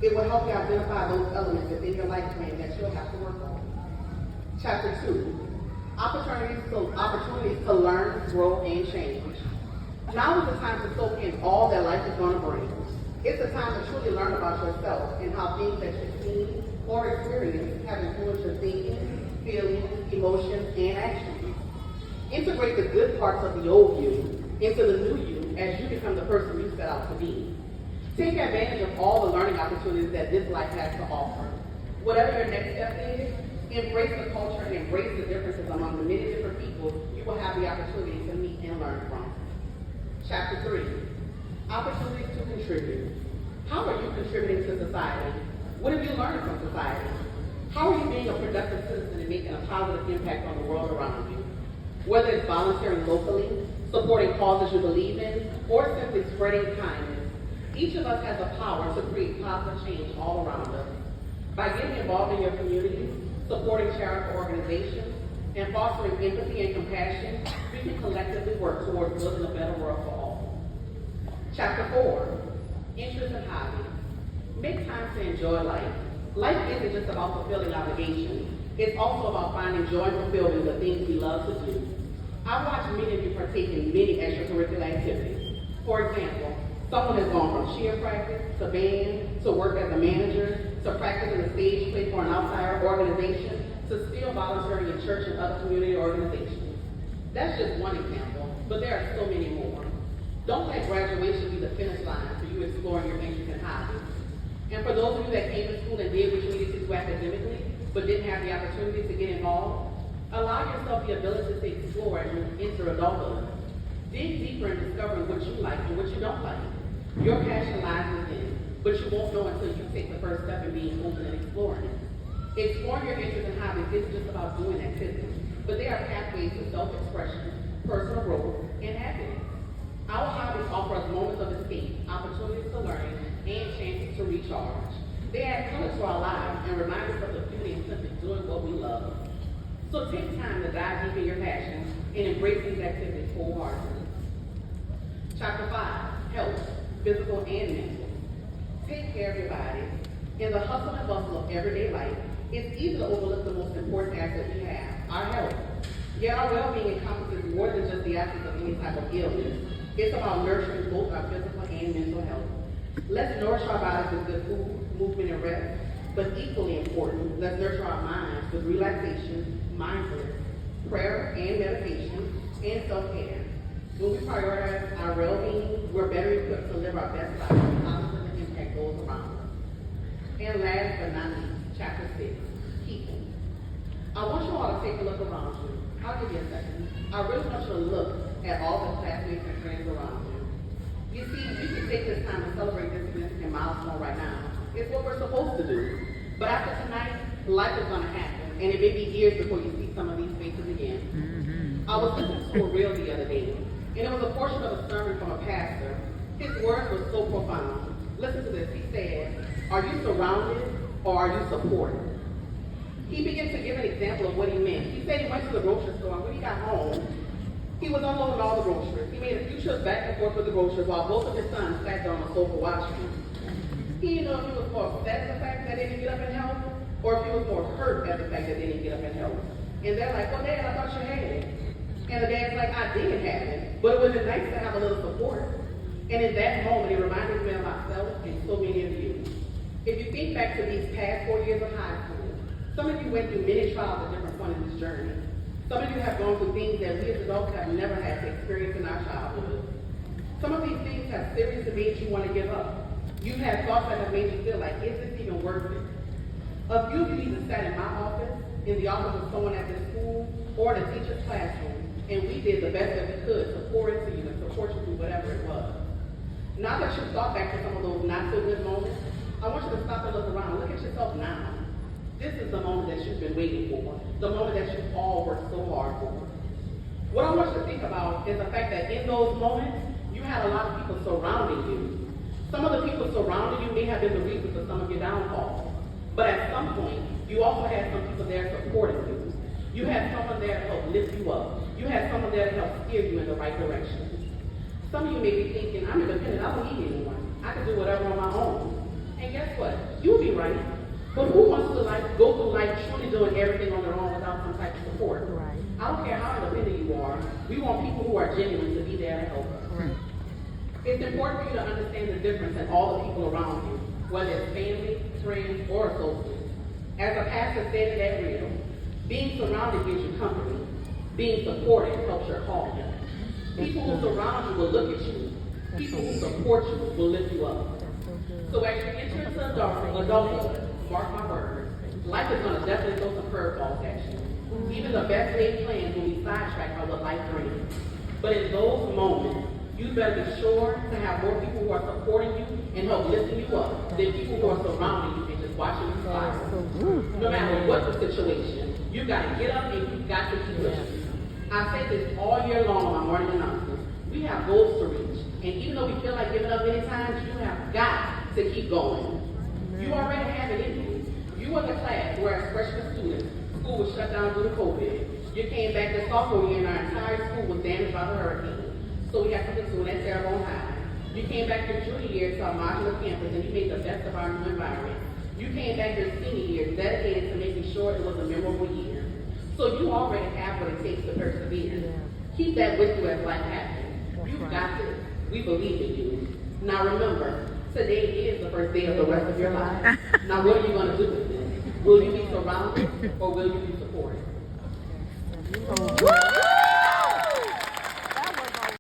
It will help you identify those elements within your life plan that you'll have to work on. Chapter 2, opportunities to learn, grow, and change. Now is the time to soak in all that life is going to bring. It's the time to truly learn about yourself and how things that you've seen or experienced have influenced your thinking, feelings, emotions, and actions. Integrate the good parts of the old you into the new you as you become the person you set out to be. Take advantage of all the learning opportunities that this life has to offer. Whatever your next step is, embrace the culture and embrace the differences among the many different people you will have the opportunity to meet and learn from. Chapter 3, opportunities to contribute. How are you contributing to society? What have you learned from society? How are you being a productive citizen and making a positive impact on the world around you? Whether it's volunteering locally, supporting causes you believe in, or simply spreading kindness, each of us has the power to create positive change all around us. By getting involved in your community, supporting charitable organizations, and fostering empathy and compassion, we can collectively work towards building a better world for all. Chapter 4, interests and hobbies. Make time to enjoy life. Life isn't just about fulfilling obligations. It's also about finding joy and fulfilling the things we love to do. I've watched many of you partake in many extracurricular activities. For example, someone has gone from cheer practice to band to work as a manager to practicing a stage play for an outside organization to still volunteering in church and other community organizations. That's just one example, but there are so many more. Don't let graduation be the finish line for you exploring your interests and hobbies. And for those of you that came to school and did what you needed to do academically, but didn't have the opportunity to get involved, allow yourself the ability to explore as you enter adulthood. Dig deeper in discovering what you like and what you don't like. Your passion lies within, but you won't know until you take the first step in being open and exploring it. Exploring your interests and hobbies isn't just about doing activities, but they are pathways to self-expression, personal growth, and happiness. Our hobbies offer us moments of escape, opportunities to learn, and chances to recharge. They add color to our lives and remind us of the beauty in simply doing what we love. So take time to dive deep in your passions and embrace these activities wholeheartedly. Chapter 5, health, physical and mental. Take care of your body. In the hustle and bustle of everyday life, it's easy to overlook the most important asset we have, our health. Yet our well-being encompasses more than just the absence of any type of illness. It's about nurturing both our physical and mental health. Let's nourish our bodies with good food, movement, and rest. But equally important, let's nurture our minds with relaxation, mindfulness, prayer and meditation, and self-care. When we prioritize our well-being, we're better equipped to live our best lives and positively impact those around us. And last but not least, chapter 6, people. I want you all to take a look around you. I'll give you a second. I really want you to look at all the classmates and friends around you. You see, we can take this time to celebrate this significant milestone right now. It's what we're supposed to do. But after tonight, life is going to happen, and it may be years before you see some of these faces again. I was listening to a reel the other day, and it was a portion of a sermon from a pastor. His words were so profound. Listen to this. He said, "Are you surrounded or are you supported?" He began to give an example of what he meant. He said he went to the grocery store, and when he got home, he was unloading all the groceries. He made a few trips back and forth with the groceries while both of his sons sat down on the sofa watching. He didn't know if he was more upset at the fact that they didn't get up and help, or if he was more hurt at the fact that they didn't get up and help. And they're like, "Well, Dad, I thought you had it." And the dad's like, "I did have it, but it would have been nice to have a little support." And in that moment, it reminded me of myself and so many of you. If you think back to these past 4 years of high school, some of you went through many trials at different points in this journey. Some of you have gone through things that we as adults have never had to experience in our childhood. Some of these things have seriously made you want to give up. You've had thoughts that have made you feel like, is this even worth it? A few of you even sat in my office, in the office of someone at this school, or in a teacher's classroom, and we did the best that we could to pour into you and support you through whatever it was. Now that you've thought back to some of those not so good moments, I want you to stop and look around. Look at yourself now. This is the moment that you've been waiting for, the moment that you've all worked so hard for. What I want you to think about is the fact that in those moments, you had a lot of people surrounding you. Some of the people surrounding you may have been the reason for some of your downfalls. But at some point, you also had some people there supporting you. You had someone there to help lift you up. You had someone there to help steer you in the right direction. Some of you may be thinking, I'm independent, I don't need anyone. I can do whatever on my own. And guess what? You'll be right. But who wants to go through life truly doing everything on their own without some type of support? Right. I don't care how independent you are. We want people who are genuine to be there to help us. Right. It's important for you to understand the difference in all the people around you, whether it's family, friends, or associates. As a pastor said in that reel, being surrounded gives you company. Being supported helps your calling. People who surround you will look at you. People who support you will lift you up. So as you enter into adulthood, mark my words, life is going to definitely throw some curveballs at you. Even the best laid plans will be sidetracked by what life brings. But in those moments, you better be sure to have more people who are supporting you and help lifting you up than people who are surrounding you and just watching you spiral. No matter what the situation, you got to get up and you got to keep pushing. I say this all year long on my morning announcements. We have goals to reach. And even though we feel like giving up many times, you have got to keep going. You already have it in you. You were the class where as freshman students, school was shut down due to COVID. You came back to sophomore year and our entire school was damaged by the hurricane. So we had something to do in that terrible time. You came back your junior year to our modular campus and you made the best of our new environment. You came back your senior year dedicated to making sure it was a memorable year. So you already have what it takes to persevere. Keep that with you as life happens. You've got this. We believe in you. Now remember, today is the first day of the rest of your life. Now what are you going to do with this? Will you be surrounded or will you be supported?